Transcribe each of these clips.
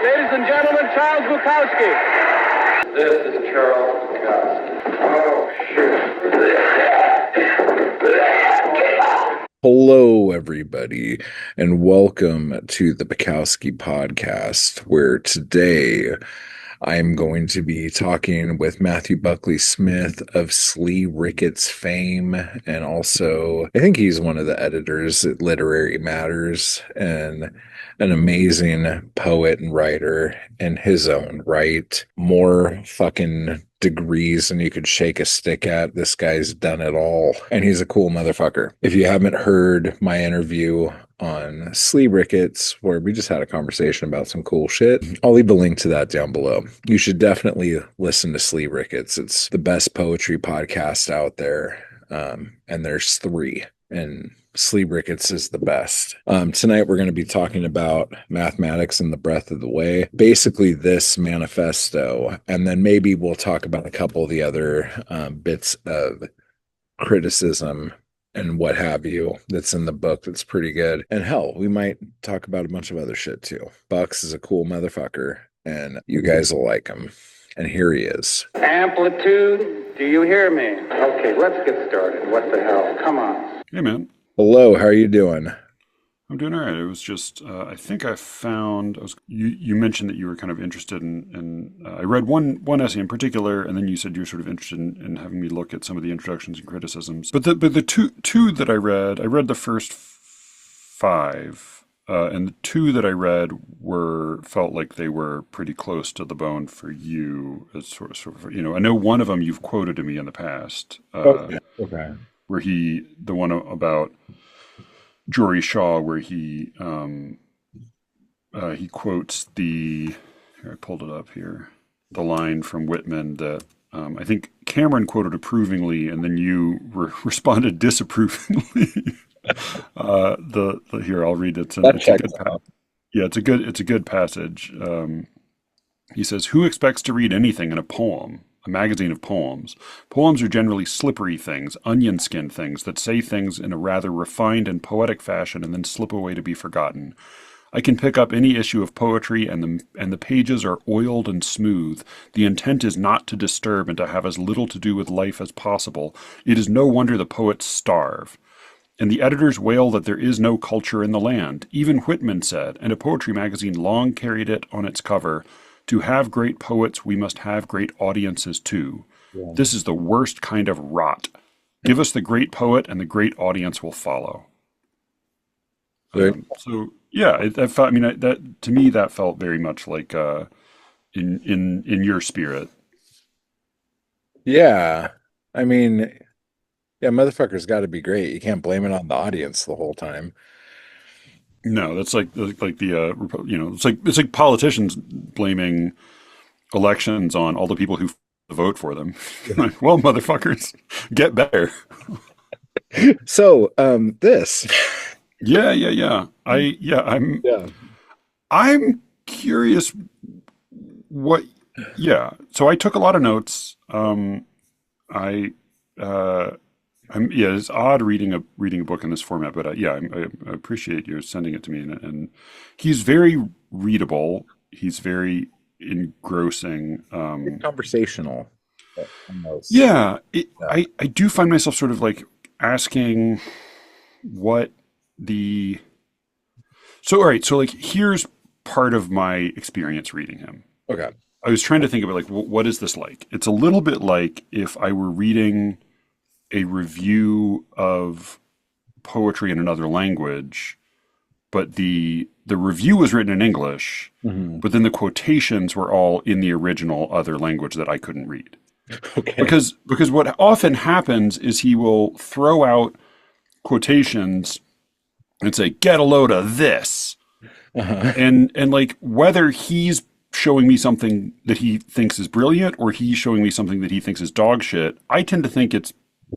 Ladies and gentlemen, Charles Bukowski. This is Charles Bukowski. Oh, shoot. Hello, everybody, and welcome to the Bukowski podcast, where today I'm going to be talking with Matthew Buckley Smith of Sleerickets fame, and also I think he's one of the editors at Literary Matters, and an amazing poet and writer in his own right. More fucking degrees than you could shake a stick at. This guy's done it all, and he's a cool motherfucker. If you haven't heard my interview on Sleerickets, where we just had a conversation about some cool shit, I'll leave a link to that down below. You should definitely listen to Sleerickets. It's the best poetry podcast out there, and there's three, and Sleerickets is the best. Tonight we're going to be talking about mathematics and the breadth of the way, basically this manifesto, and then maybe we'll talk about a couple of the other bits of criticism and what have you that's in the book that's pretty good. And hell, we might talk about a bunch of other shit too. Bucks is a cool motherfucker, and you guys will like him. And here he is. Amplitude, do you hear me? Okay, let's get started. What the hell? Come on. Hey, man. Hello, how are you doing? I'm doing all right. It was just, I think I found, you mentioned that you were kind of interested in I read one essay in particular, and then you said you were sort of interested in having me look at some of the introductions and criticisms. But the two that I read the first five, and the two that I read felt like they were pretty close to the bone for you. As sort of, I know one of them you've quoted to me in the past. Okay. Where the one about Jory Shaw, where he quotes here, I pulled it up here, the line from Whitman that I think Cameron quoted approvingly, and then you responded disapprovingly. Here, I'll read it. It's a good passage. He says, "Who expects to read anything in a poem? A magazine of poems. Poems are generally slippery things, onion skin things that say things in a rather refined and poetic fashion and then slip away to be forgotten. I can pick up any issue of poetry and the pages are oiled and smooth. The intent is not to disturb and to have as little to do with life as possible. It is no wonder the poets starve. And the editors wail that there is no culture in the land. Even Whitman said, and a poetry magazine long carried it on its cover, to have great poets, we must have great audiences too. Yeah. This is the worst kind of rot. Give us the great poet and the great audience will follow." So yeah, that to me that felt very much like in your spirit. Yeah, I mean, yeah, motherfucker's got to be great. You can't blame it on the audience the whole time. No, that's like it's like politicians blaming elections on all the people who vote for them. Like, well, motherfuckers, get better. So, this. Yeah. I'm curious what. Yeah. So I took a lot of notes. It's odd reading a book in this format, but I appreciate you sending it to me. And he's very readable. He's very engrossing. Conversational. Yeah. I do find myself sort of like asking what all right. So like, here's part of my experience reading him. Okay. I was trying to think about like, what is this like? It's a little bit like if I were reading a review of poetry in another language, but the review was written in English, but then the quotations were all in the original other language that I couldn't read. Okay. Because what often happens is he will throw out quotations and say, "Get a load of this," and like whether he's showing me something that he thinks is brilliant or he's showing me something that he thinks is dog shit, I tend to think it's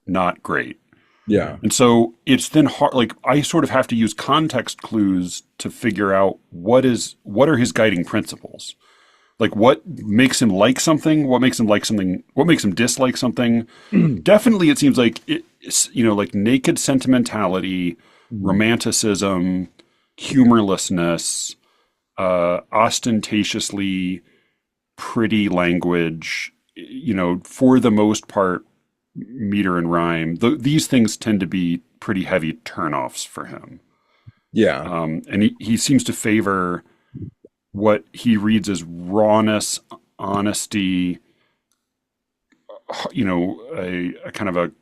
not great. Yeah. And so it's then hard, like I sort of have to use context clues to figure out what are his guiding principles. Like what makes him like something, what makes him like something, what makes him dislike something. Definitely it seems like it's, like naked sentimentality, romanticism, humorlessness, ostentatiously pretty language, for the most part, meter and rhyme. These things tend to be pretty heavy turnoffs for him. Yeah. And he seems to favor what he reads as rawness, honesty, a kind of a,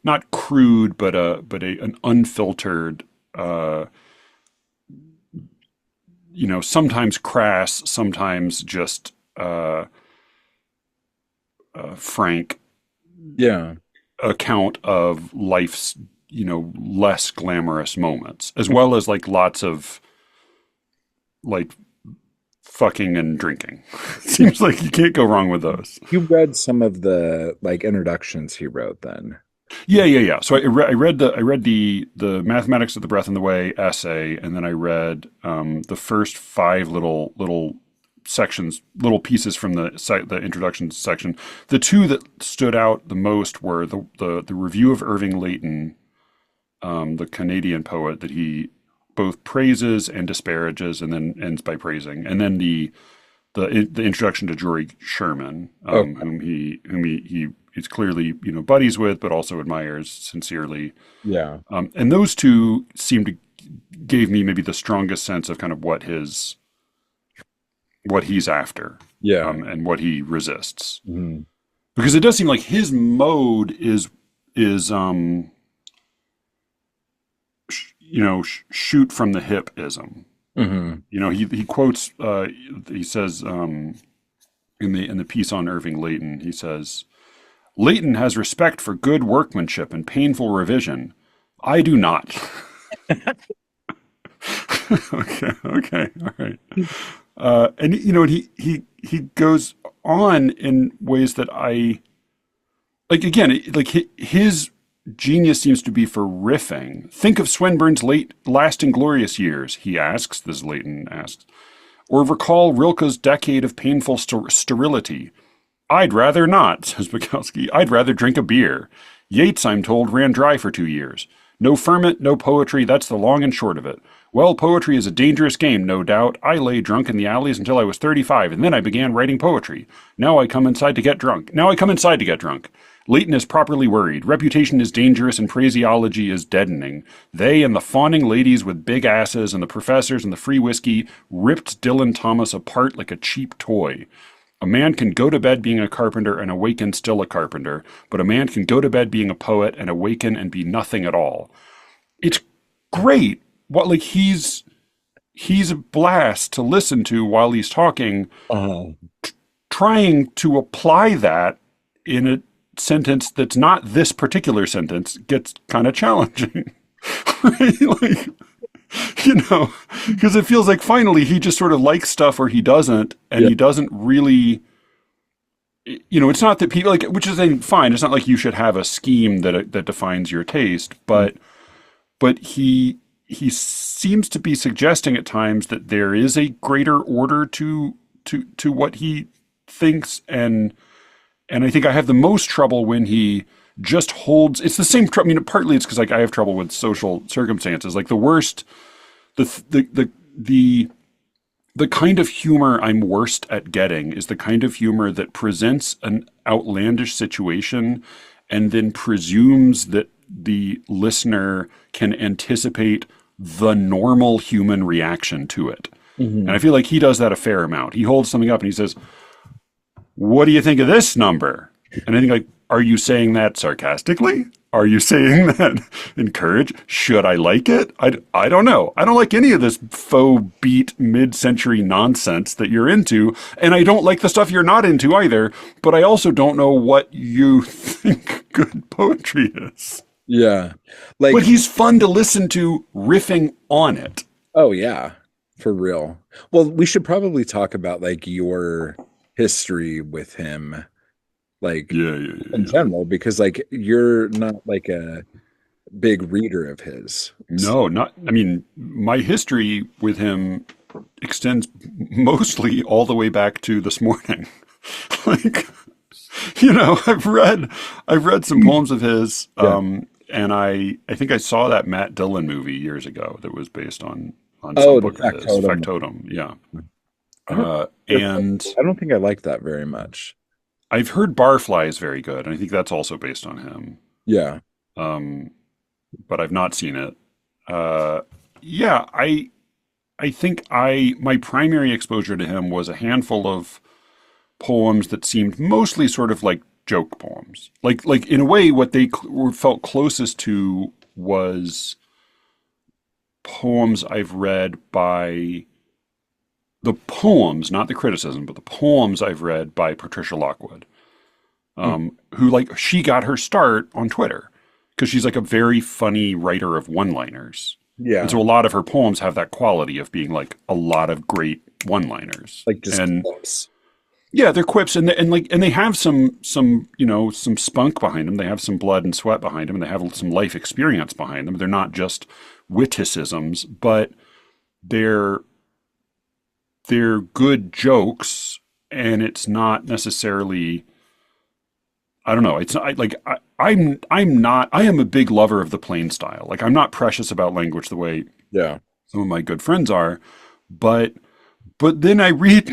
not crude, but an unfiltered, sometimes crass, sometimes just frank, account of life's, less glamorous moments, as well as like lots of like fucking and drinking. Seems like you can't go wrong with those. You read some of the like introductions he wrote then. Yeah. So I read the Mathematics of the Breath and the Way essay, and then I read the first 5 little sections, little pieces from the introduction section. The 2 that stood out the most were the review of Irving Layton, the Canadian poet that he both praises and disparages, and then ends by praising, and then the introduction to Jory Sherman, whom he is clearly buddies with, but also admires sincerely. Yeah. And those 2 gave me maybe the strongest sense of kind of what he's after. Yeah. And what he resists. Mm-hmm. Because it does seem like his mode is shoot from the hip-ism. Mm-hmm. He quotes, he says, in the piece on Irving Layton, he says, "Layton has respect for good workmanship and painful revision. I do not." Okay, all right. And he goes on in ways that I like. Again, like his genius seems to be for riffing. Think of Swinburne's last inglorious years, he asks. This Layton asks, or recall Rilke's decade of painful sterility. I'd rather not, says Bukowski. I'd rather drink a beer. Yeats, I'm told, ran dry for 2 years. No ferment, no poetry, that's the long and short of it. Well, poetry is a dangerous game, no doubt. I lay drunk in the alleys until I was 35, and then I began writing poetry. Now I come inside to get drunk. Layton is properly worried. Reputation is dangerous and phraseology is deadening. They and the fawning ladies with big asses and the professors and the free whiskey ripped Dylan Thomas apart like a cheap toy. A man can go to bed being a carpenter and awaken still a carpenter, but a man can go to bed being a poet and awaken and be nothing at all. It's great. He's a blast to listen to while he's talking, trying to apply that in a sentence that's not this particular sentence gets kind of challenging. Right? Because it feels like finally he just sort of likes stuff or he doesn't, and he doesn't really, it's not that people which is fine. It's not like you should have a scheme that defines your taste, but he seems to be suggesting at times that there is a greater order to what he thinks, and I think I have the most trouble when he just holds. It's the same. Partly it's because I have trouble with social circumstances. Like the worst, the kind of humor I'm worst at getting is the kind of humor that presents an outlandish situation and then presumes that the listener can anticipate the normal human reaction to it. Mm-hmm. And I feel like he does that a fair amount. He holds something up and he says, "What do you think of this number?" And I think are you saying that sarcastically? Are you saying that encourage? Should I like it? I don't know. I don't like any of this faux beat mid-century nonsense that you're into, and I don't like the stuff you're not into either, but I also don't know what you think good poetry is. Yeah. But he's fun to listen to riffing on it. Oh, yeah. For real. Well, we should probably talk about your history with him. In general, because you're not a big reader of his. No, my history with him extends mostly all the way back to this morning. I've read some poems of his, and I think I saw that Matt Dillon movie years ago that was based on Oh, some the book of his, factotum. Factotum. Yeah. I don't, And I don't think I like that very much. I've heard Barfly is very good, and I think that's also based on him. Yeah. Um, but I've not seen it. Uh, yeah, I think my primary exposure to him was a handful of poems that seemed mostly sort of like joke poems. Like in a way, what they felt closest to was poems I've read by the poems, not the criticism, but the poems I've read by Patricia Lockwood, who like she got her start on Twitter because she's like a very funny writer of one-liners. Yeah. And so a lot of her poems have that quality of being like a lot of great one-liners. Like just and clips. yeah, they're quips and they have some some spunk behind them. They have some blood and sweat behind them, and they have some life experience behind them. They're not just witticisms, but they're good jokes, and it's not necessarily, I don't know. It's not like I am a big lover of the plain style. Like I'm not precious about language the way Yeah. some of my good friends are, but then I read,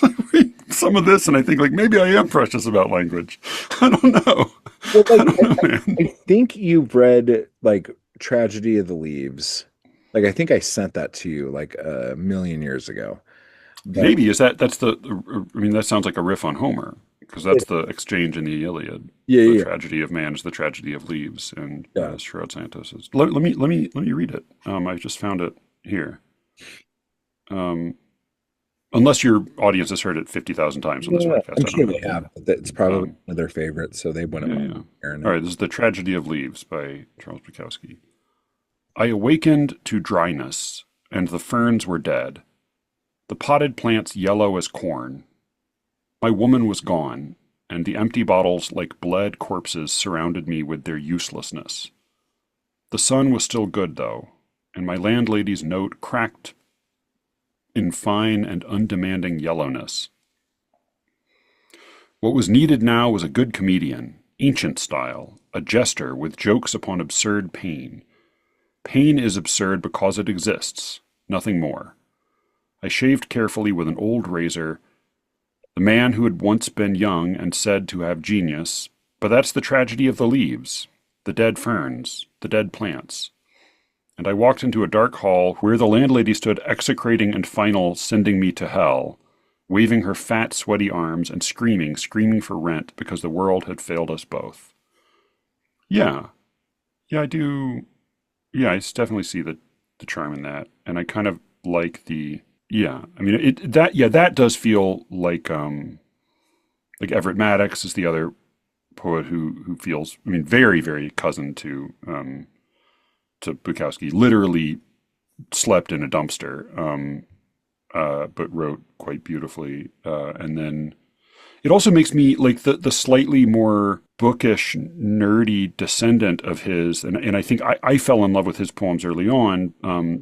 I read some of this and I think like maybe I am precious about language. I don't know. Well, like, I don't know, man. I think you've read like Tragedy of the Leaves. Like I think I sent that to you like a million years ago. But Maybe that's the. I mean, that sounds like a riff on Homer because that's the exchange in the Iliad. Yeah, The yeah. tragedy of man is the tragedy of leaves, and Yeah. Shroud Santos is. Let me read it. I just found it here. Unless your audience has heard it 50,000 times on this Yeah, podcast, I'm I sure don't they know. have. But it's probably Um, one of their favorites, so they wouldn't yeah, mind yeah. hearing All it. right, this is the tragedy of leaves by Charles Bukowski. I awakened to dryness, and the ferns were dead. The potted plants yellow as corn. My woman was gone, and the empty bottles like bled corpses surrounded me with their uselessness. The sun was still good, though, and my landlady's note cracked in fine and undemanding yellowness. What was needed now was a good comedian, ancient style, a jester with jokes upon absurd pain. Pain is absurd because it exists, nothing more. I shaved carefully with an old razor, the man who had once been young and said to have genius, but that's the tragedy of the leaves, the dead ferns, the dead plants. And I walked into a dark hall where the landlady stood execrating and final, sending me to hell, waving her fat, sweaty arms and screaming for rent because the world had failed us both. Yeah. Yeah, I do. Yeah, I definitely see the charm in that. And I kind of like the, yeah, I mean, that does feel like Everett Maddox is the other poet who feels, I mean, very, very cousin to Bukowski. Literally slept in a dumpster, but wrote quite beautifully. And then it also makes me like the slightly more bookish, nerdy descendant of his, and I think I fell in love with his poems early on,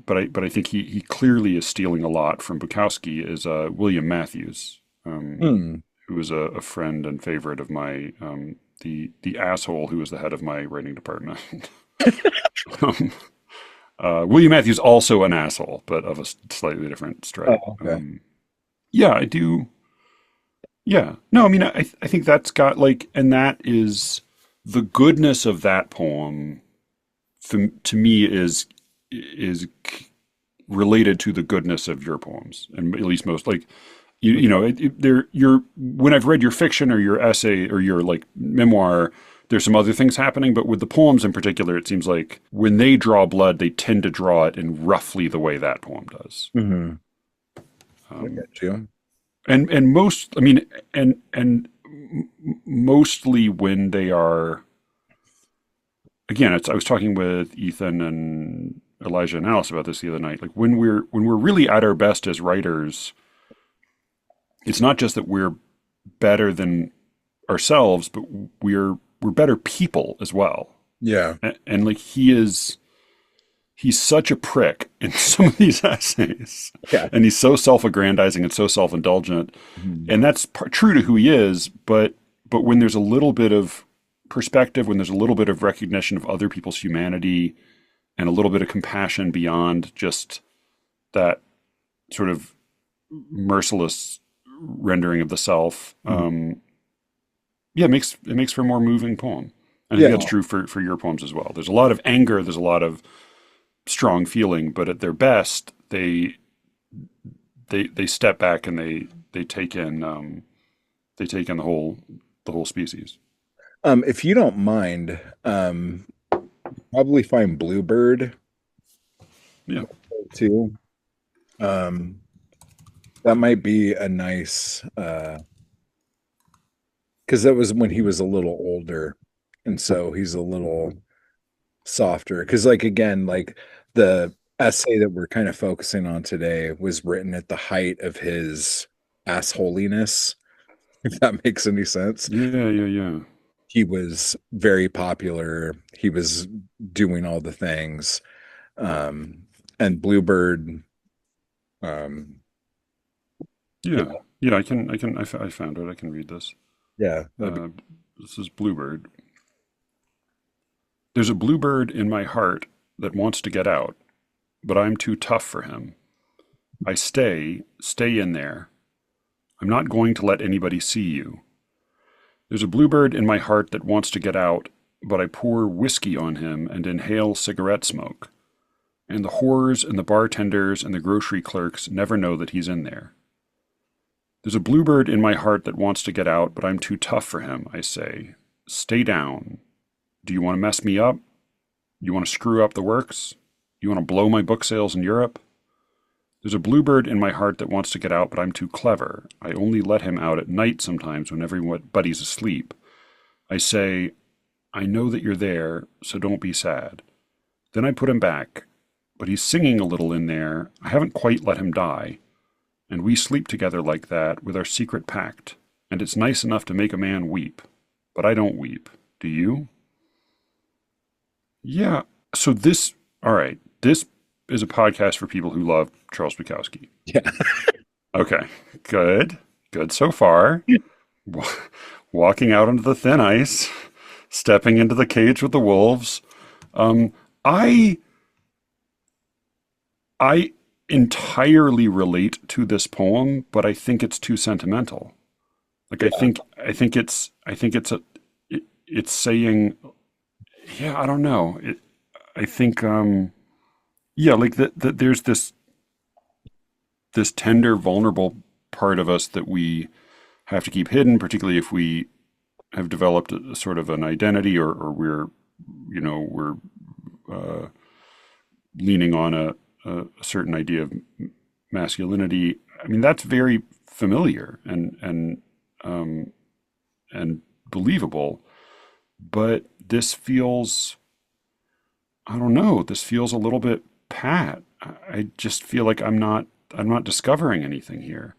but I think he clearly is stealing a lot from Bukowski, is William Mathews, who was a friend and favorite of my, the asshole who was the head of my writing department. William Mathews, also an asshole, but of a slightly different stripe. Oh, okay. Yeah, I do. Yeah. No, I mean, I think that's got like, and that is the goodness of that poem to me is related to the goodness of your poems, and at least most, like, when I've read your fiction or your essay or your like memoir, there's some other things happening, but with the poems in particular, it seems like when they draw blood, they tend to draw it in roughly the way that poem does. Mm-hmm. I get you. And most, I mean, and mostly when they are, again, I was talking with Ethan and Elijah and Alice about this the other night. Like when we're really at our best as writers, it's not just that we're better than ourselves, but we're better people as well. Yeah. And like he's such a prick in some of these essays. Yeah. And he's so self-aggrandizing and so self-indulgent. Mm-hmm. And that's true to who he is, but when there's a little bit of perspective, when there's a little bit of recognition of other people's humanity and a little bit of compassion beyond just that sort of merciless rendering of the self, it makes for a more moving poem. And I think that's true for your poems as well. There's a lot of anger, there's a lot of strong feeling, but at their best, they step back and they take in the whole species. If you don't mind, probably find Bluebird. Yeah. Too. That might be a nice, because that was when he was a little older, and so he's a little softer. Because, like, again, like the essay that we're kind of focusing on today was written at the height of his assholiness, if that makes any sense. Yeah. He was very popular. He was doing all the things. And Bluebird, I found it. I can read this. Yeah. This is Bluebird. There's a bluebird in my heart that wants to get out, but I'm too tough for him. I stay in there. I'm not going to let anybody see you. There's a bluebird in my heart that wants to get out, but I pour whiskey on him and inhale cigarette smoke. And the whores and the bartenders and the grocery clerks never know that he's in there. There's a bluebird in my heart that wants to get out, but I'm too tough for him, I say. Stay down. Do you want to mess me up? You want to screw up the works? You want to blow my book sales in Europe? There's a bluebird in my heart that wants to get out, but I'm too clever. I only let him out at night sometimes when everybody's asleep. I say, I know that you're there, so don't be sad. Then I put him back, but he's singing a little in there. I haven't quite let him die. And we sleep together like that with our secret pact. And it's nice enough to make a man weep. But I don't weep. Do you? Yeah. So this is a podcast for people who love Charles Bukowski. Yeah. Okay. Good so far. Walking out onto the thin ice, stepping into the cage with the wolves. I entirely relate to this poem, but I think it's too sentimental. Like, I think it's saying, I don't know. I think, like that there's this tender, vulnerable part of us that we have to keep hidden, particularly if we have developed a sort of an identity or we're leaning on a certain idea of masculinity. I mean, that's very familiar and believable, but this feels, I don't know, this feels a little bit pat. I just feel like I'm not discovering anything here.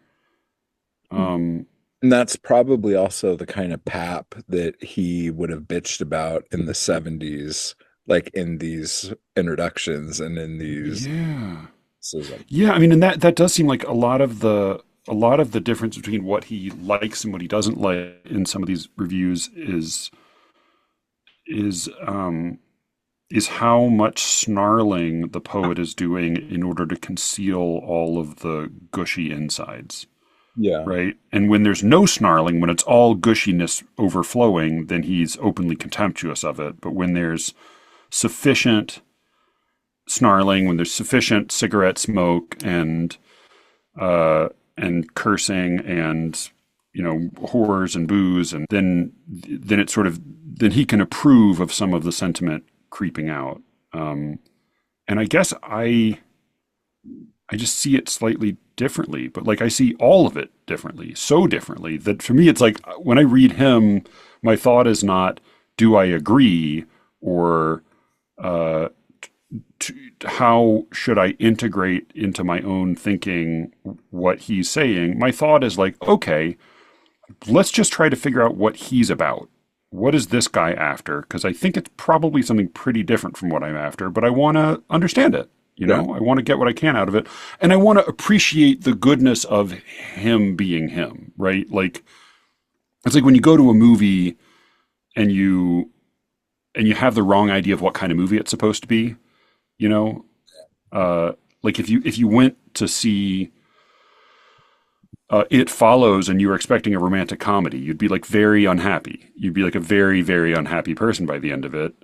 And that's probably also the kind of pap that he would have bitched about in the 70s, like in these introductions and in these. Yeah. I mean, and that does seem like a lot of the difference between what he likes and what he doesn't like in some of these reviews is how much snarling the poet is doing in order to conceal all of the gushy insides. Yeah. Right. And when there's no snarling, when it's all gushiness overflowing, then he's openly contemptuous of it. But when there's sufficient snarling, when there's sufficient cigarette smoke and cursing and, whores and booze, and then it's sort of, then he can approve of some of the sentiment creeping out. And I guess I just see it slightly differently, but like I see all of it differently, so differently that for me, it's like when I read him, my thought is not, do I agree, or how should I integrate into my own thinking what he's saying? My thought is like, okay, let's just try to figure out what he's about. What is this guy after? Because I think it's probably something pretty different from what I'm after, but I want to understand it. I want to get what I can out of it. And I want to appreciate the goodness of him being him, right? Like, it's like when you go to a movie and you have the wrong idea of what kind of movie it's supposed to be, like if you went to see It Follows and you were expecting a romantic comedy, you'd be like very unhappy. You'd be like a very, very unhappy person by the end of it.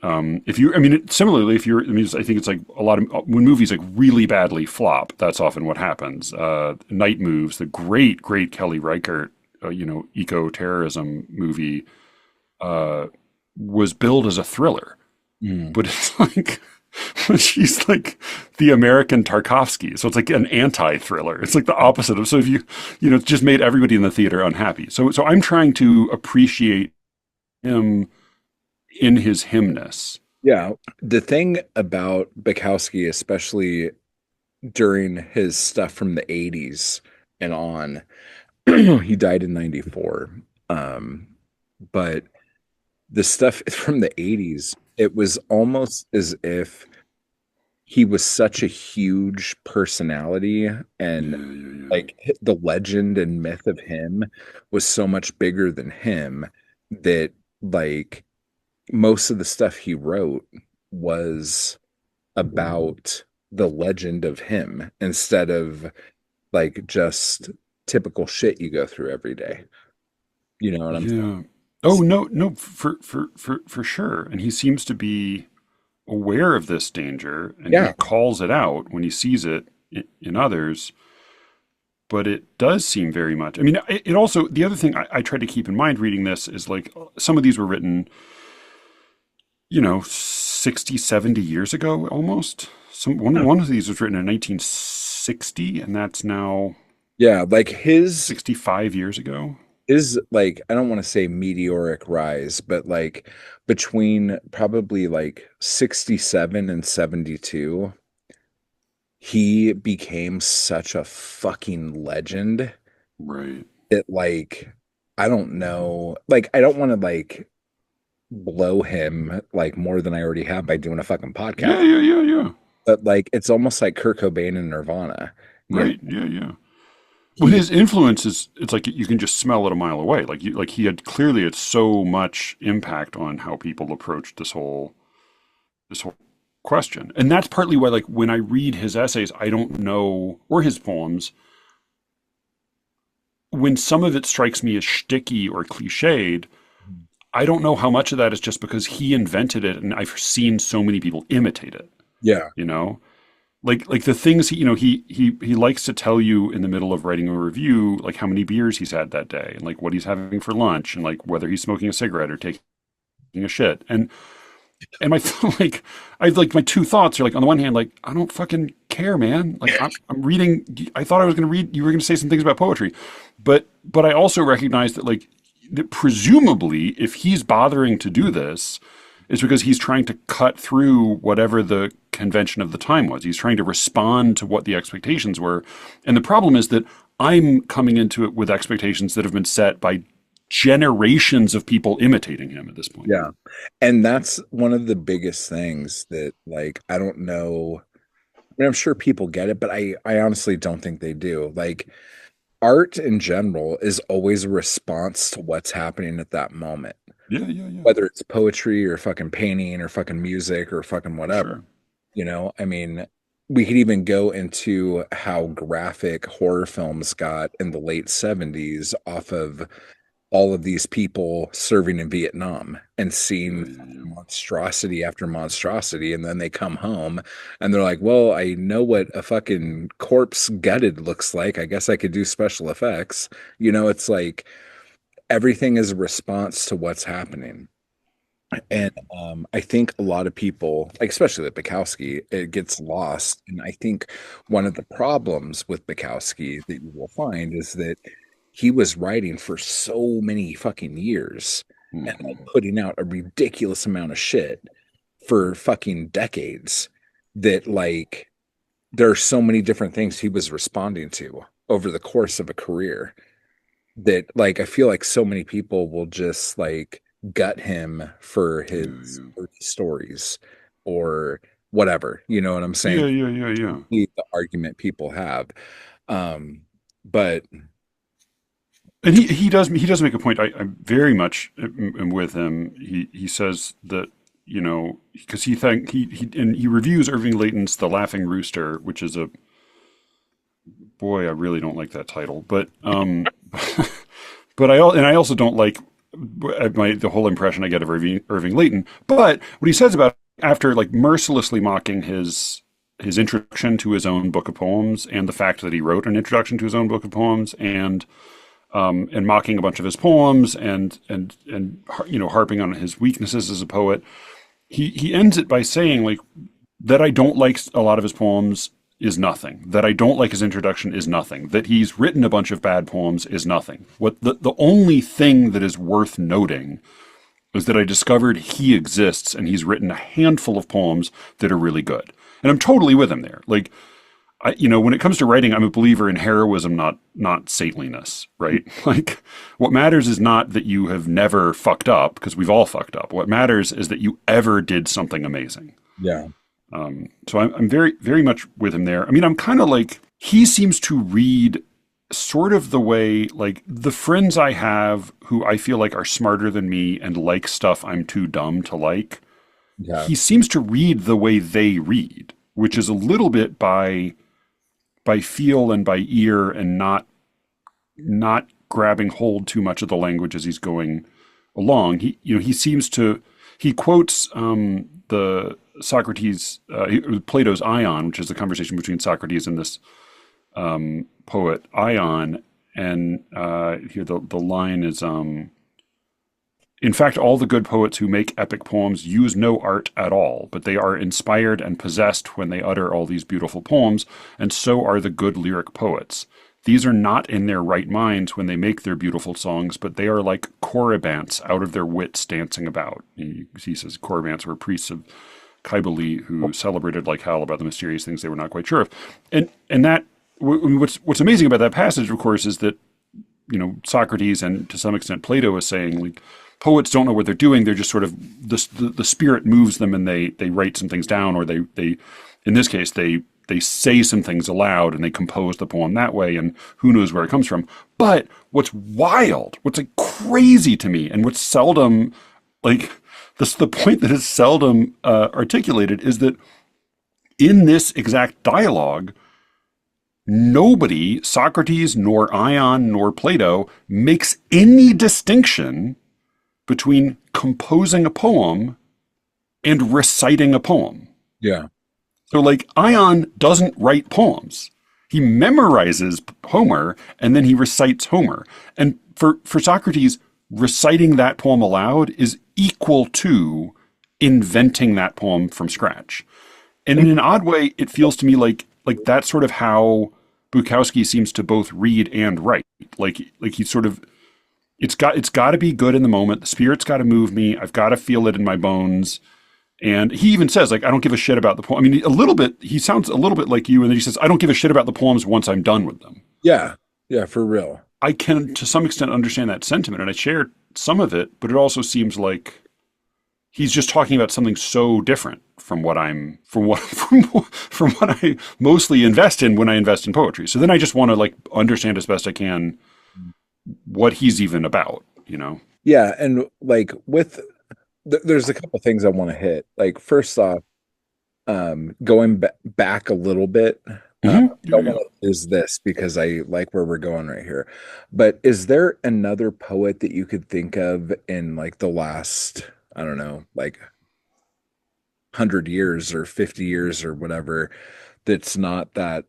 Similarly, if you're, I think it's like a lot of, when movies like really badly flop, that's often what happens. Night Moves, the great, great Kelly Reichardt, eco-terrorism movie, was billed as a thriller. But it's like, she's like the American Tarkovsky. So it's like an anti-thriller. It's like the opposite of, so if it's just made everybody in the theater unhappy. So I'm trying to appreciate him in his himness. Yeah. The thing about Bukowski, especially during his stuff from the 80s and on, he died in 94. But the stuff from the 80s, it was almost as if he was such a huge personality, and like the legend and myth of him was so much bigger than him that like most of the stuff he wrote was about the legend of him instead of like just typical shit you go through every day. You know what I'm saying? Oh no, for sure. And he seems to be aware of this danger, and he calls it out when he sees it in others. But it does seem very much. I mean, it also, the other thing I try to keep in mind reading this is like some of these were written, 60, 70 years ago almost. One of these was written in 1960, and that's now like his 65 years ago. Is like, I don't want to say meteoric rise, but like between probably like 67 and 72, he became such a fucking legend. Right. That like, I don't know, like I don't want to like blow him like more than I already have by doing a fucking podcast. Yeah. But like, it's almost like Kurt Cobain and Nirvana. Right. Yeah. Well, his influence it's like you can just smell it a mile away. Like he had clearly had so much impact on how people approached this whole question. And that's partly why, like, when I read his essays, I don't know, or his poems, when some of it strikes me as shticky or cliched, I don't know how much of that is just because he invented it and I've seen so many people imitate it. Yeah. Like the things he likes to tell you in the middle of writing a review, like how many beers he's had that day and like what he's having for lunch and like whether he's smoking a cigarette or taking a shit. And I feel like my two thoughts are like, on the one hand, like, I don't fucking care, man. Like I'm reading, I thought I was going to read, you were going to say some things about poetry, but I also recognize that like, that presumably if he's bothering to do this, is because he's trying to cut through whatever the convention of the time was. He's trying to respond to what the expectations were. And the problem is that I'm coming into it with expectations that have been set by generations of people imitating him at this point. Yeah. And that's one of the biggest things that, like, I don't know. I mean, I'm sure people get it, but I honestly don't think they do. Like, art in general is always a response to what's happening at that moment. Yeah. Whether it's poetry or fucking painting or fucking music or fucking whatever. Sure. I mean, we could even go into how graphic horror films got in the late 70s off of all of these people serving in Vietnam and seeing monstrosity after monstrosity. And then they come home and they're like, well, I know what a fucking corpse gutted looks like. I guess I could do special effects. It's like, everything is a response to what's happening. And I think a lot of people, like especially with Bukowski, it gets lost. And I think one of the problems with Bukowski that you will find is that he was writing for so many fucking years and like putting out a ridiculous amount of shit for fucking decades that like there are so many different things he was responding to over the course of a career that like I feel like so many people will just like gut him for his stories or whatever, you know what I'm saying? Yeah. The argument people have. But and he does make a point. I very much am with him. He says that, because he reviews Irving Layton's The Laughing Rooster, which is a boy, I really don't like that title. But but I also don't like the whole impression I get of Irving Layton. But what he says about after like mercilessly mocking his introduction to his own book of poems and the fact that he wrote an introduction to his own book of poems and mocking a bunch of his poems and harping on his weaknesses as a poet, he ends it by saying like that I don't like a lot of his poems is nothing. That I don't like his introduction is nothing. That he's written a bunch of bad poems is nothing. What the only thing that is worth noting is that I discovered he exists and he's written a handful of poems that are really good. And I'm totally with him there. Like, when it comes to writing, I'm a believer in heroism, not saintliness, right? Like, what matters is not that you have never fucked up, because we've all fucked up. What matters is that you ever did something amazing. Yeah. So I'm very, very much with him there. I mean, I'm kind of like, he seems to read sort of the way, like, the friends I have who I feel like are smarter than me and like stuff I'm too dumb to like. Yeah. He seems to read the way they read, which is a little bit by feel and by ear and not grabbing hold too much of the language as he's going along. He quotes the Socrates, Plato's Ion, which is the conversation between Socrates and this poet Ion, and here the line is, in fact, all the good poets who make epic poems use no art at all, but they are inspired and possessed when they utter all these beautiful poems, and so are the good lyric poets. These are not in their right minds when they make their beautiful songs, but they are like Corybants out of their wits dancing about. He says Corybants were priests of Cybele who celebrated like hell about the mysterious things they were not quite sure of. And that what's amazing about that passage, of course, is that Socrates and to some extent Plato is saying like poets don't know what they're doing. They're just sort of the spirit moves them and they write some things down, or they in this case they say some things aloud and they compose the poem that way, and who knows where it comes from. But what's wild, what's like crazy to me, and what's seldom like the point that is seldom articulated is that in this exact dialogue, nobody, Socrates nor Ion nor Plato, makes any distinction between composing a poem and reciting a poem. Yeah. So like Ion doesn't write poems. He memorizes Homer and then he recites Homer. And for Socrates, reciting that poem aloud is equal to inventing that poem from scratch. And in an odd way, it feels to me like that's sort of how Bukowski seems to both read and write. Like he's sort of, it's got to be good in the moment. The spirit's got to move me. I've got to feel it in my bones. And he even says, like, I don't give a shit about the poem. I mean, he sounds a little bit like you. And then he says, I don't give a shit about the poems once I'm done with them. Yeah. Yeah, for real. I can, to some extent, understand that sentiment. And I share some of it, but it also seems like he's just talking about something so different from what I mostly invest in when I invest in poetry. So then I just want to like understand as best I can what he's even about, Yeah. And like there's a couple things I want to hit. Like first off, going back a little bit, is this because I like where we're going right here. But is there another poet that you could think of in like the last, I don't know, like 100 years or 50 years or whatever, that's not that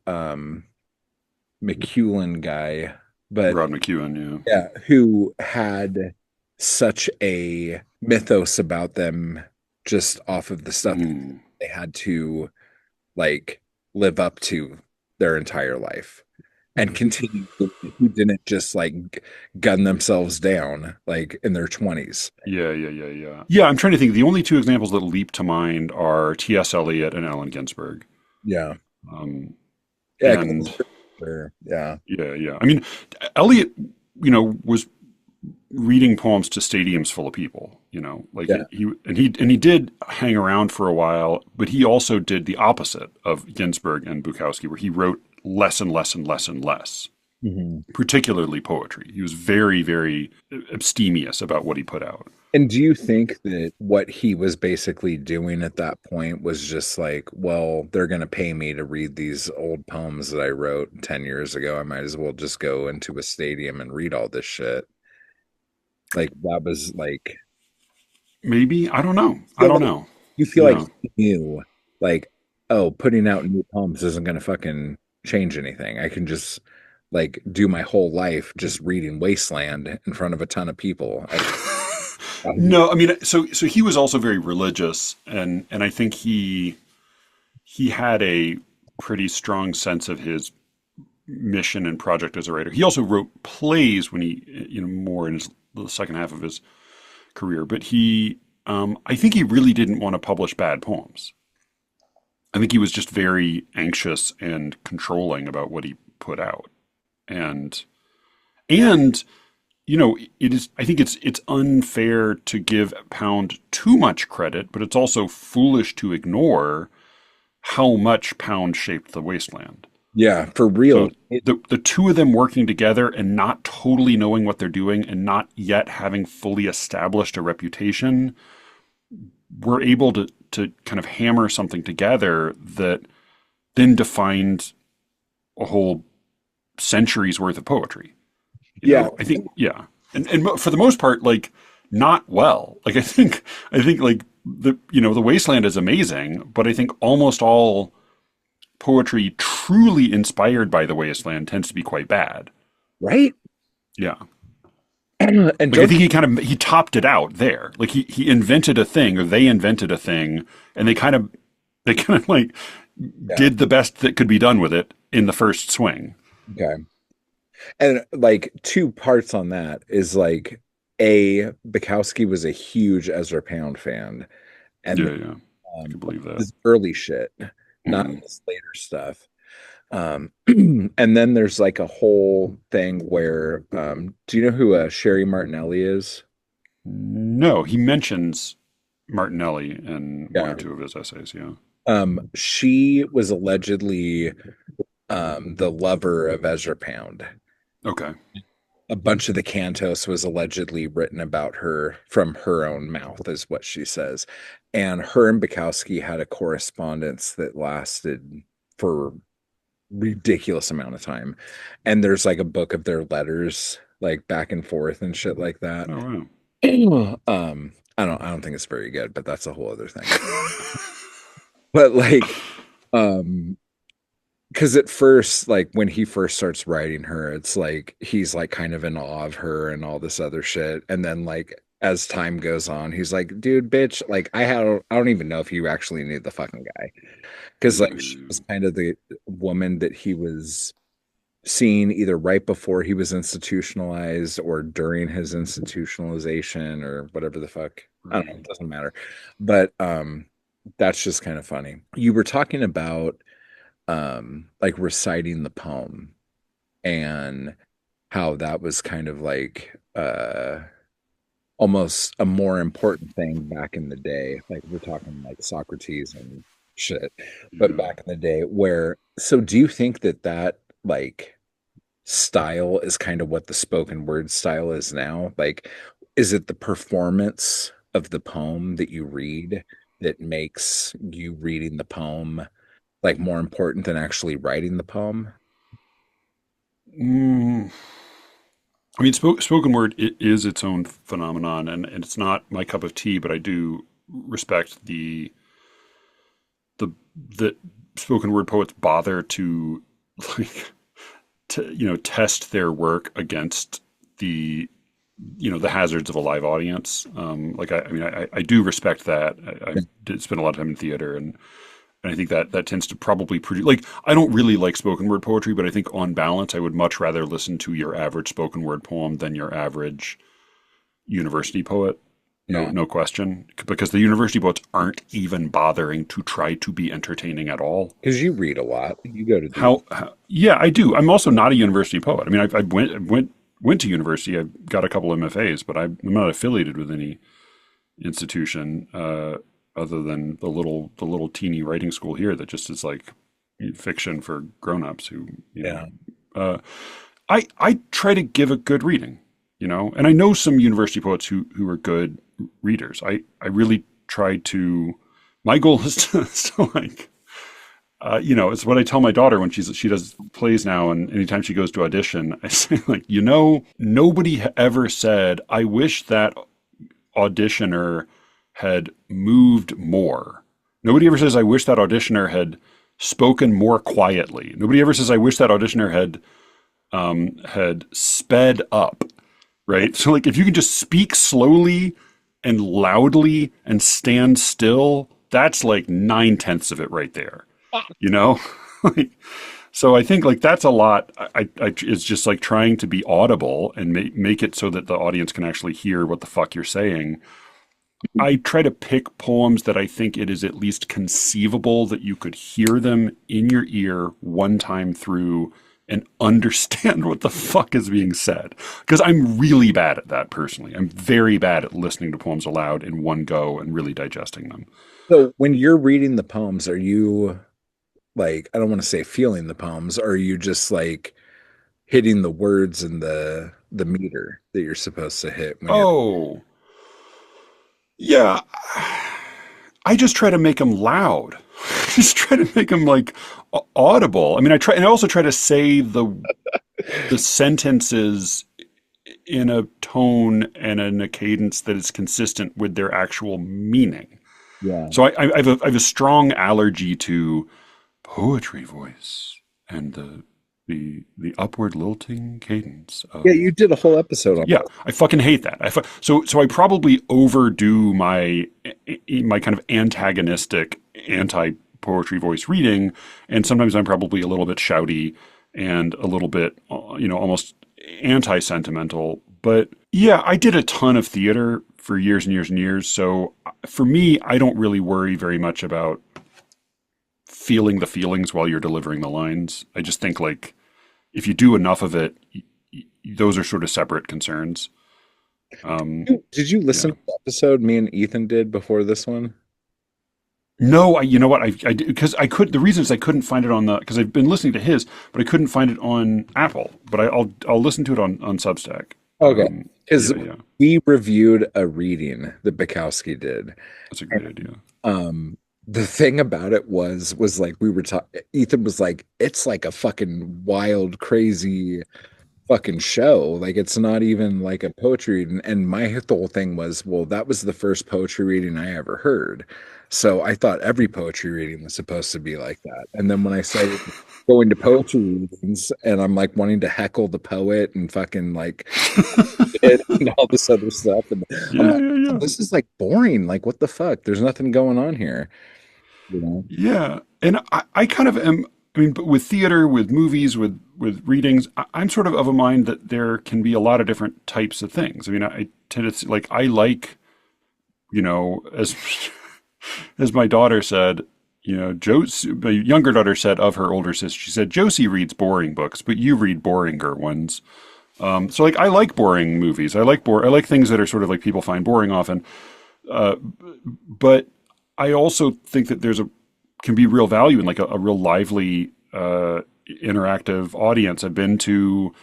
McEwen guy, but Rod McEwen, yeah, who had such a mythos about them just off of the stuff they had to like live up to their entire life and continue, who didn't just like gun themselves down like in their 20s. Yeah, I'm trying to think. The only two examples that leap to mind are T.S. Eliot and Allen Ginsberg. Yeah. Yeah. I mean, Eliot, was reading poems to stadiums full of people, he did hang around for a while, but he also did the opposite of Ginsberg and Bukowski, where he wrote less and less and less and less. Mhm. particularly poetry. He was very, very abstemious about what he put out. And do you think that what he was basically doing at that point was just like, well, they're going to pay me to read these old poems that I wrote 10 years ago. I might as well just go into a stadium and read all this shit. Like that was like, Maybe, I don't know. I feel don't like know. you feel like Yeah. he knew, like, oh, putting out new poems isn't going to fucking change anything. I can just like do my whole life just reading Wasteland in front of a ton of people. No, I mean, so he was also very religious, and I think he had a pretty strong sense of his mission and project as a writer. He also wrote plays when he, more in the second half of his career, but I think he really didn't want to publish bad poems. I think he was just very anxious and controlling about what he put out, and and it is. I think it's unfair to give Pound too much credit, but it's also foolish to ignore how much Pound shaped the Wasteland. Yeah, for So real. the two of them working together and not totally knowing what they're doing and not yet having fully established a reputation, were able to kind of hammer something together that then defined a whole century's worth of poetry. Yeah. I think, yeah. And for the most part, like, not well. Like, I think like the Wasteland is amazing, but I think almost all poetry truly inspired by the Wasteland tends to be quite bad. Right? Yeah. And Like, I think he topped it out there. Like he invented a thing, or they invented a thing, and they kind of like did the best that could be done with it in the first swing. okay. And like two parts on that is like Bukowski was a huge Ezra Pound fan, and Yeah. I can believe that. his early shit, not Mhm. his later stuff. And then there's like a whole thing where, do you know who Sheri Martinelli is? No, he mentions Martinelli in one Yeah. or two of his essays. Yeah. She was allegedly the lover of Ezra Pound. Okay. A bunch of the cantos was allegedly written about her from her own mouth, is what she says. And her and Bukowski had a correspondence that lasted for ridiculous amount of time. And there's like a book of their letters, like back and forth and shit like that. Oh I don't think it's very good, but that's a whole other thing. But like, because at first, like when he first starts writing her, it's like he's like kind of in awe of her and all this other shit. And then like as time goes on, he's like, dude, bitch, like I don't even know if you actually knew the fucking guy. Because like she was kind of the woman that he was seeing either right before he was institutionalized or during his institutionalization or whatever the fuck. I don't know, it doesn't matter. But that's just kind of funny. You were talking about like reciting the poem and how that was kind of like almost a more important thing back in the day. Like we're talking like Socrates and shit, but back in the day where, so do you think that like style is kind of what the spoken word style is now? Like, is it the performance of the poem that you read that makes you reading the poem like more important than actually writing the poem? Mm, I mean, spoken word is its own phenomenon, and it's not my cup of tea. But I do respect the spoken word poets bother to like test their work against the hazards of a live audience. I do respect that. I did spend a lot of time in theater, and I think that tends to probably produce, like, I don't really like spoken word poetry, but I think on balance, I would much rather listen to your average spoken word poem than your average university poet. Yeah. No question. Because the university poets aren't even bothering to try to be entertaining at all. Because you read a lot. You go to Yeah, I do. I'm also not a university poet. I mean, I went to university. I've got a couple of MFAs, but I'm not affiliated with any institution other than the little teeny writing school here that just is like fiction for grown-ups who Yeah. I try to give a good reading, and I know some university poets who are good readers. I really try to, my goal is to like, it's what I tell my daughter when she does plays now, and anytime she goes to audition, I say like, nobody ever said, I wish that auditioner had moved more. Nobody ever says, I wish that auditioner had spoken more quietly. Nobody ever says, I wish that auditioner had sped up, right? So like, if you can just speak slowly and loudly and stand still, that's like 9/10 of it right there, like, so I think like that's a lot. It's just like trying to be audible and make it so that the audience can actually hear what the fuck you're saying. I try to pick poems that I think it is at least conceivable that you could hear them in your ear one time through and understand what the fuck is being said. Because I'm really bad at that personally. I'm very bad at listening to poems aloud in one go and really digesting them. So when you're reading the poems, are you like, I don't want to say feeling the poems, or are you just like hitting the words and the meter that you're supposed to hit when Oh, yeah. I just try to make them loud. Just try to make them like audible. I mean, I also try to say the sentences in a tone and in a cadence that is consistent with their actual meaning. Yeah. So I have a strong allergy to poetry voice and the upward lilting cadence of, Yeah, you did a whole episode on that. I fucking hate that. So I probably overdo my kind of antagonistic anti-poetry voice reading, and sometimes I'm probably a little bit shouty and a little bit, almost anti-sentimental. But yeah, I did a ton of theater for years and years and years. So for me, I don't really worry very much about feeling the feelings while you're delivering the lines. I just think like if you do enough of it, those are sort of separate concerns. Did you listen to the episode me and Ethan did before this one? No, you know what? I did, because I could. The reason is I couldn't find it because I've been listening to his, but I couldn't find it on Apple. But I'll listen to it on Substack. Okay, because we reviewed a reading that Bukowski did. That's a great idea. The thing about it was like we were talking. Ethan was like, "It's like a fucking wild, crazy." Fucking show. Like it's not even like a poetry reading. And my whole thing was, well, that was the first poetry reading I ever heard. So I thought every poetry reading was supposed to be like that. And then when I started going to poetry readings and I'm like wanting to heckle the poet and fucking like and all this other stuff, and I'm like, this is like boring. Like what the fuck? There's nothing going on here. Yeah. And I kind of am. I mean, but with theater, with movies, with readings, I'm sort of a mind that there can be a lot of different types of things. I mean, I tend to like, I like, as my daughter said, my younger daughter said of her older sister, she said, Josie reads boring books, but you read boringer ones. So like, I like boring movies. I like things that are sort of like people find boring often. But I also think that can be real value in like a real lively, interactive audience. I've been to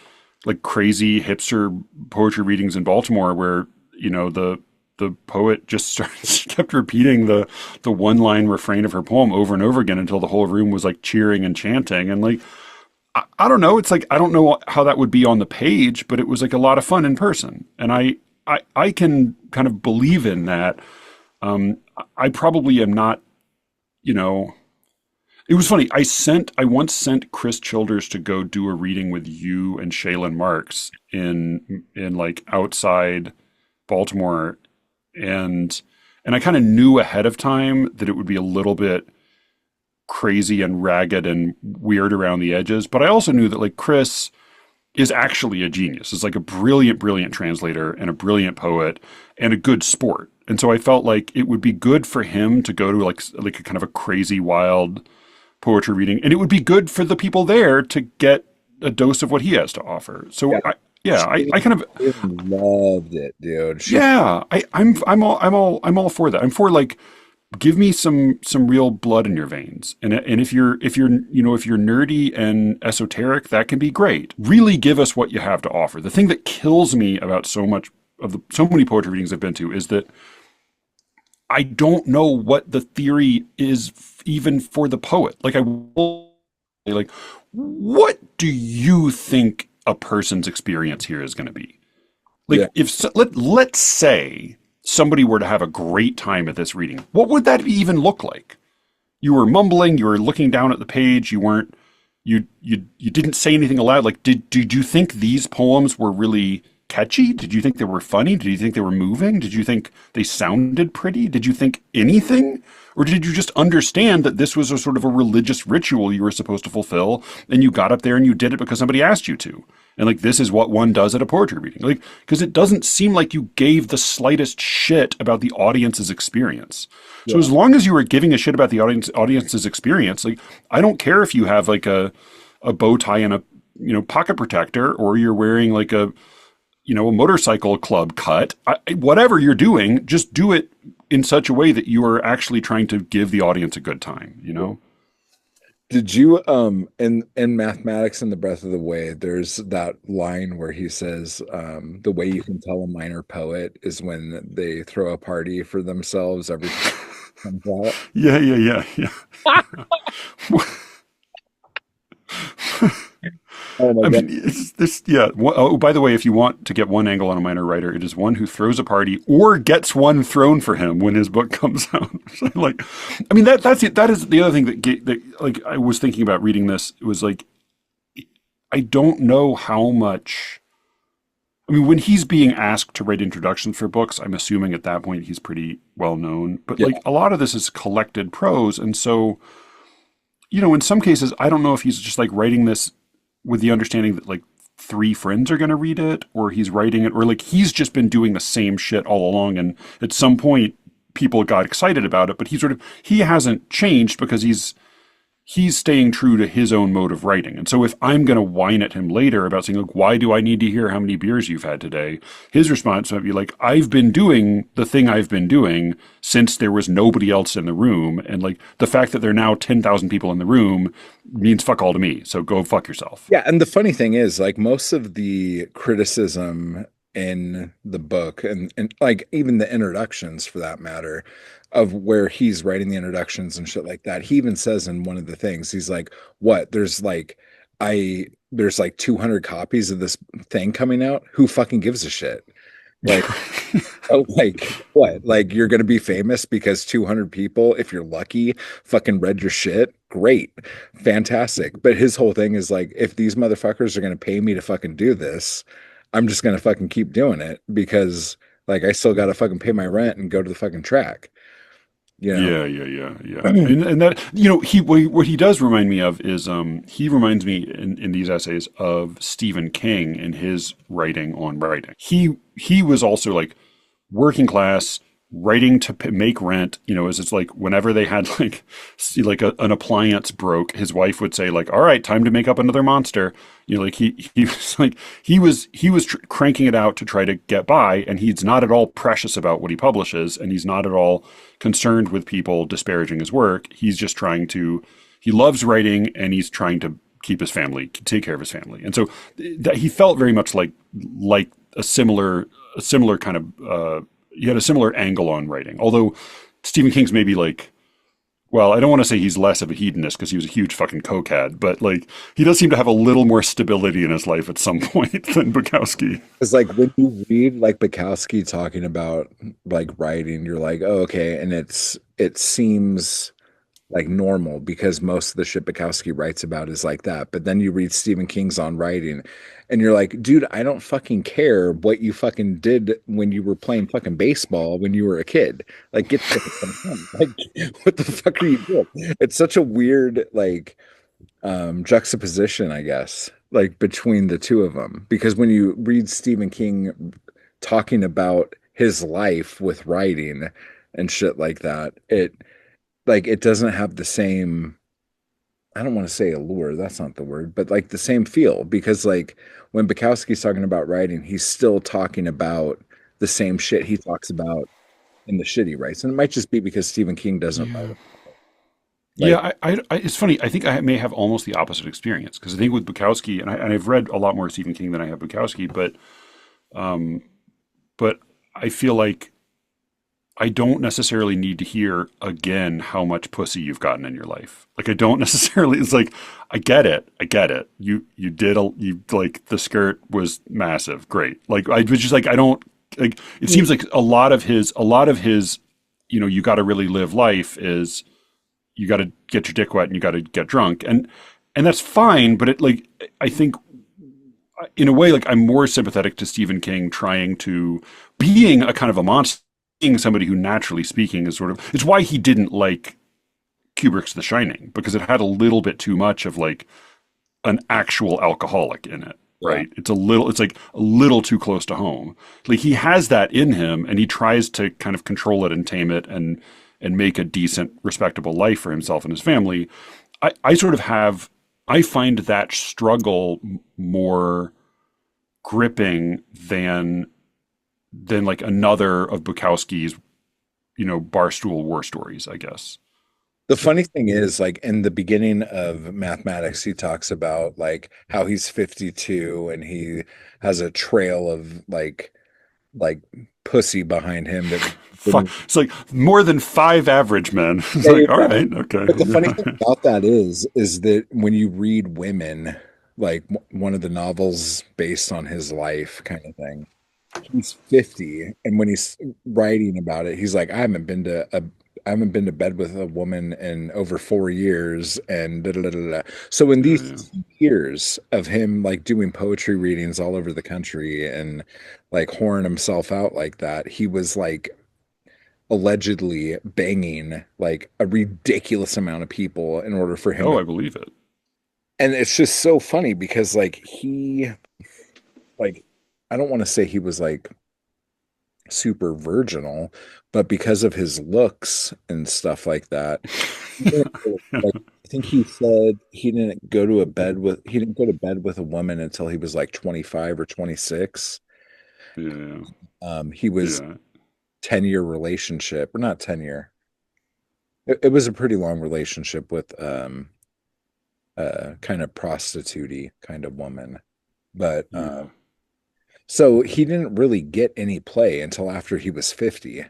like crazy hipster poetry readings in Baltimore where, the poet just kept repeating the one-line refrain of her poem over and over again until the whole room was like cheering and chanting. And like, I don't know. It's like, I don't know how that would be on the page, but it was like a lot of fun in person. And I can kind of believe in that. I probably am not, it was funny. I once sent Chris Childers to go do a reading with you and Shaylin Marks in like outside Baltimore. And I kind of knew ahead of time that it would be a little bit crazy and ragged and weird around the edges. But I also knew that like Chris is actually a genius. Is like a brilliant, brilliant translator and a brilliant poet and a good sport. And so I felt like it would be good for him to go to like a kind of a crazy, wild poetry reading. And it would be good for the people there to get a dose of what he has to offer. So I kind of loved it, dude. I'm all for that. I'm for like give me some real blood in your veins. And if you're if you're nerdy and esoteric, that can be great. Really give us what you have to offer. The thing that kills me about so many poetry readings I've been to is that I don't know what the theory is even for the poet. Like I will like, what do you think a person's experience here is going to be? Like if let's say somebody were to have a great time at this reading, what would that even look like? You were mumbling, you were looking down at the page, you didn't say anything aloud. Like did you think these poems were really catchy? Did you think they were funny? Did you think they were moving? Did you think they sounded pretty? Did you think anything? Or did you just understand that this was a sort of a religious ritual you were supposed to fulfill, and you got up there and you did it because somebody asked you to? And like, this is what one does at a poetry reading. Like, because it doesn't seem like you gave the slightest shit about the audience's experience. So as long as you were giving a shit about the audience's experience, like, I don't care if you have like a bow tie and a, pocket protector, or you're wearing like a motorcycle club cut, whatever you're doing, just do it in such a way that you are actually trying to give the audience a good time, Did you in Mathematics and the Breath of the Way, there's that line where he says the way you can tell a minor poet is when they throw a party for themselves every time it comes out. Yeah. Oh I mean, it's this, yeah. Oh, by the way, if you want to get one angle on a minor writer, it is one who throws a party or gets one thrown for him when his book comes out. So, like, I mean, that's it. That is the other thing that like I was thinking about reading this. It was like, I don't know how much. I mean, when he's being asked to write introductions for books, I'm assuming at that point he's pretty well known. But like a lot of this is collected prose, and so, in some cases, I don't know if he's just like writing this with the understanding that like 3 friends are going to read it, or he's writing it, or like he's just been doing the same shit all along, and at some point people got excited about it, but he hasn't changed because he's staying true to his own mode of writing. And so if I'm going to whine at him later about saying, like, why do I need to hear how many beers you've had today? His response might be like, I've been doing the thing I've been doing since there was nobody else in the room. And like the fact that there are now 10,000 people in the room means fuck all to me. So go fuck yourself. Yeah. And the funny thing is, like, most of the criticism in the book and like even the introductions for that matter, of where he's writing the introductions and shit like that. He even says in one of the things, he's like, what? There's like 200 copies of this thing coming out. Who fucking gives a shit? Like, oh, like what? Like you're going to be famous because 200 people, if you're lucky, fucking read your shit. Great. Fantastic. But his whole thing is like, if these motherfuckers are going to pay me to fucking do this, I'm just going to fucking keep doing it because like I still got to fucking pay my rent and go to the fucking track. Yeah. And that, what he does remind me of is he reminds me in these essays of Stephen King in his writing on writing. He was also like working class, writing to make rent, as it's like whenever they had an appliance broke, his wife would say like, all right, time to make up another monster. Like he was cranking it out to try to get by, and he's not at all precious about what he publishes, and he's not at all concerned with people disparaging his work. He's just he loves writing, and he's trying to keep his family, take care of his family. And so that he felt very much like a similar kind of, he had a similar angle on writing. Although Stephen King's maybe like, well, I don't want to say he's less of a hedonist because he was a huge fucking cokehead, but like he does seem to have a little more stability in his life at some point than Bukowski. It's like when you read like Bukowski talking about like writing, you're like, oh, okay. And it seems like normal because most of the shit Bukowski writes about is like that. But then you read Stephen King's on writing and you're like, dude, I don't fucking care what you fucking did when you were playing fucking baseball when you were a kid. Like, get the fuck like, what the fuck are you doing? It's such a weird like juxtaposition, I guess, like between the two of them. Because when you read Stephen King talking about his life with writing and shit like that, it doesn't have the same, I don't want to say allure, that's not the word, but like the same feel, because like when Bukowski's talking about writing, he's still talking about the same shit he talks about in the shit he writes. And it might just be because Stephen King doesn't write Yeah. it. Like, Yeah, it's funny. I think I may have almost the opposite experience because I think with Bukowski, and I've read a lot more Stephen King than I have Bukowski, um, but I feel like I don't necessarily need to hear again how much pussy you've gotten in your life. Like I don't necessarily. It's like I get it. You did you like the skirt was massive. Great. Like I was just like I don't like. It seems like a lot of his. You got to really live life is you got to get your dick wet and you got to get drunk and that's fine. But it like I think in a way like I'm more sympathetic to Stephen King trying to being a kind of a monster. Being somebody who naturally speaking is sort of it's why he didn't like Kubrick's The Shining because it had a little bit too much of like an actual alcoholic in it, right? It's like a little too close to home. Like he has that in him and he tries to kind of control it and tame it and make a decent respectable life for himself and his family. I find that struggle more gripping than like another of Bukowski's, barstool war stories, I guess. the funny thing is, like in the beginning of Mathematics, he talks about like how he's 52 and he has a trail of like pussy behind him that It's like more than 5 average men. It's yeah, like, all right, okay. but the funny thing about that is that when you read Women, like one of the novels based on his life kind of thing, he's 50 and when he's writing about it he's like I haven't been to bed with a woman in over 4 years and da, da, da, da, da. So in Yeah, these yeah. 2 years of him like doing poetry readings all over the country and like whoring himself out like that, he was like allegedly banging like a ridiculous amount of people in order for him Oh, to, I believe it. and it's just so funny because like I don't want to say he was like super virginal, but because of his looks and stuff like that, he didn't like I think he said he didn't go to bed with a woman until he was like 25 or 26. Yeah, He was yeah. 10-year relationship or not 10-year. It was a pretty long relationship with kind of prostitute kind of woman. But Yeah. so he didn't really get any play until after he was 50.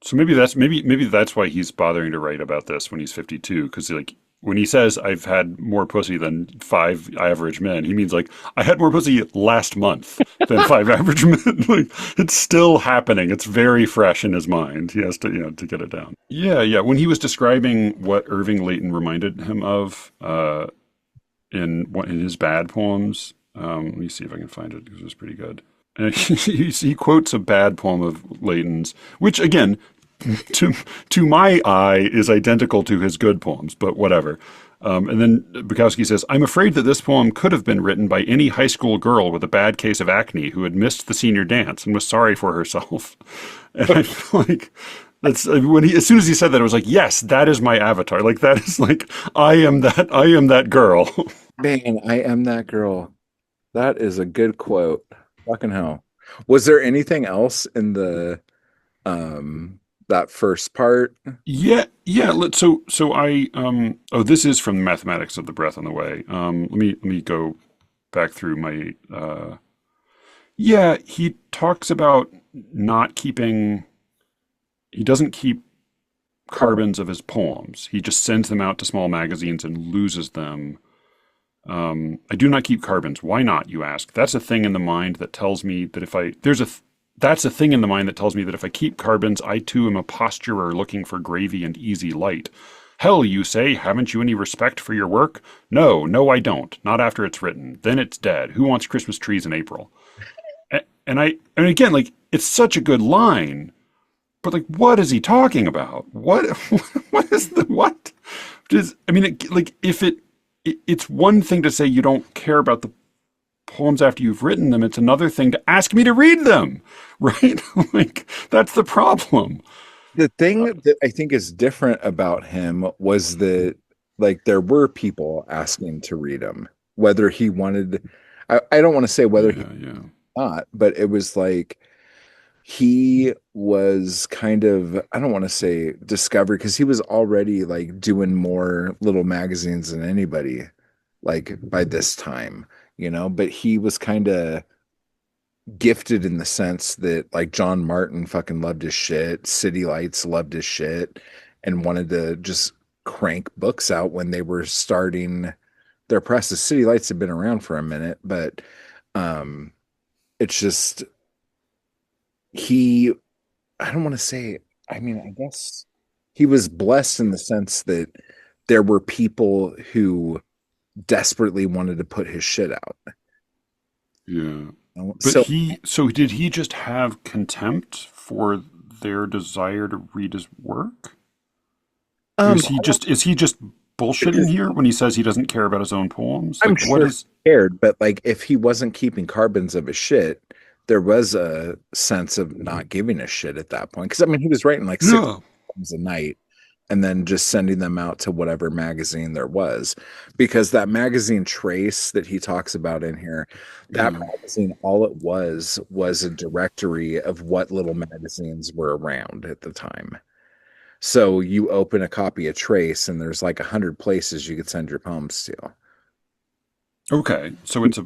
So maybe that's why he's bothering to write about this when he's 52 because like when he says I've had more pussy than 5 average men, he means like I had more pussy last month than 5 average men. Like it's still happening. It's very fresh in his mind. He has to to get it down. Yeah, yeah. When he was describing what Irving Layton reminded him of in his bad poems, let me see if I can find it because it was pretty good. And he quotes a bad poem of Layton's, which again, to my eye, is identical to his good poems, but whatever. And then Bukowski says, I'm afraid that this poem could have been written by any high school girl with a bad case of acne who had missed the senior dance and was sorry for herself. And I feel like that's as soon as he said that, I was like, yes, that is my avatar. Like that is like, I am that girl. Man, I am that girl. That is a good quote. Fucking hell. Was there anything else in the that first part? Yeah, yeah. So I oh, this is from Mathematics of the Breath on the Way. Let me go back through my yeah, he talks about not keeping he doesn't keep carbons of his poems. He just sends them out to small magazines and loses them. I do not keep carbons. Why not, you ask? That's a thing in the mind that tells me that that's a thing in the mind that tells me that if I keep carbons, I too am a posturer looking for gravy and easy light. Hell, you say, haven't you any respect for your work? No, no, I don't. Not after it's written. Then it's dead. Who wants Christmas trees in April? And again, like, it's such a good line, but like, what is he talking about? What, what is the, what? I mean, it's one thing to say you don't care about the poems after you've written them. It's another thing to ask me to read them, right? Like that's the problem. The thing that I think is different about him was that like there were people asking to read him, whether he wanted I don't want to say whether he Yeah, yeah. not, but it was like he was kind of, I don't want to say discovered, because he was already like doing more little magazines than anybody like by this time, but he was kind of gifted in the sense that like John Martin fucking loved his shit, City Lights loved his shit, and wanted to just crank books out when they were starting their presses. City Lights had been around for a minute, but it's just he, I don't want to say, I mean, I guess he was blessed in the sense that there were people who desperately wanted to put his shit out. Yeah. But did he just have contempt for their desire to read his work? Is he just bullshitting here when he says he doesn't care about his own poems? I'm sure he cared, but like if he wasn't keeping carbons of his shit, there was a sense of not giving a shit at that point. Because I mean, he was writing like 6 poems a night, and then just sending them out to whatever magazine there was. Because that magazine Trace that he talks about in here, that magazine, all it was a directory of what little magazines were around at the time. So you open a copy of Trace and there's like 100 places you could send your poems to. Okay. So it's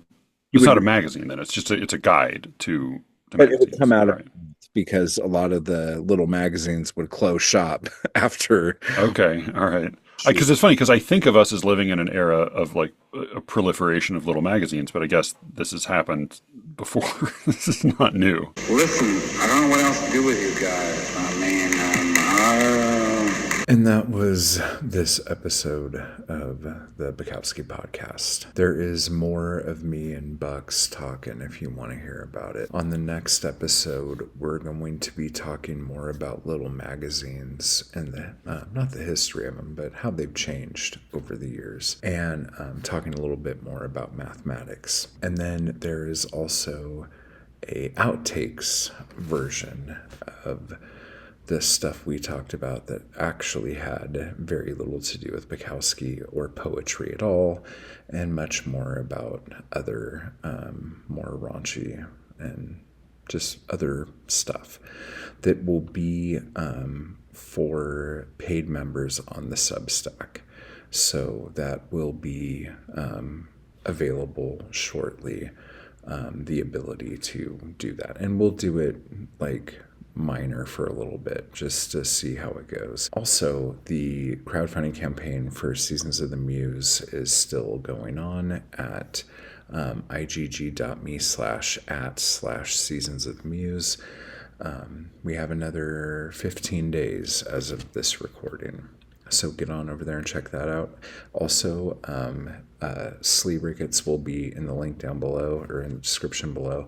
not a magazine then. It's a guide to but magazines. It would come out of because a lot of the little magazines would close shop after. Okay. All right. Because it's funny because I think of us as living in an era of like a proliferation of little magazines, but I guess this has happened before. This is not new. Listen, I don't know what else to do with you guys. I mean, And that was this episode of the Bukowski podcast. There is more of me and Bucks talking if you want to hear about it. On the next episode, we're going to be talking more about little magazines and not the history of them, but how they've changed over the years, and talking a little bit more about mathematics. And then there is also a outtakes version of the stuff we talked about that actually had very little to do with Bukowski or poetry at all, and much more about other more raunchy and just other stuff that will be for paid members on the Substack. So that will be available shortly, the ability to do that. And we'll do it like minor for a little bit just to see how it goes. Also, the crowdfunding campaign for Seasons of the Muse is still going on at igg.me/@/Seasons of the Muse. We have another 15 days as of this recording. So get on over there and check that out. Also, Sleerickets will be in the link down below or in the description below.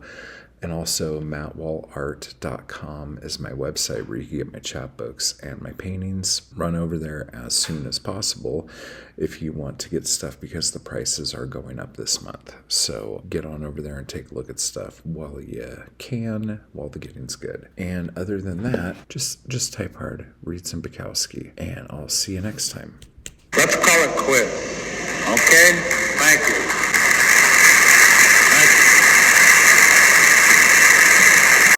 And also mattwallart.com is my website where you can get my chapbooks and my paintings. Run over there as soon as possible if you want to get stuff because the prices are going up this month. So get on over there and take a look at stuff while you can, while the getting's good. And other than that, just type hard, read some Bukowski, and I'll see you next time. Let's call it quits. Okay? Thank you.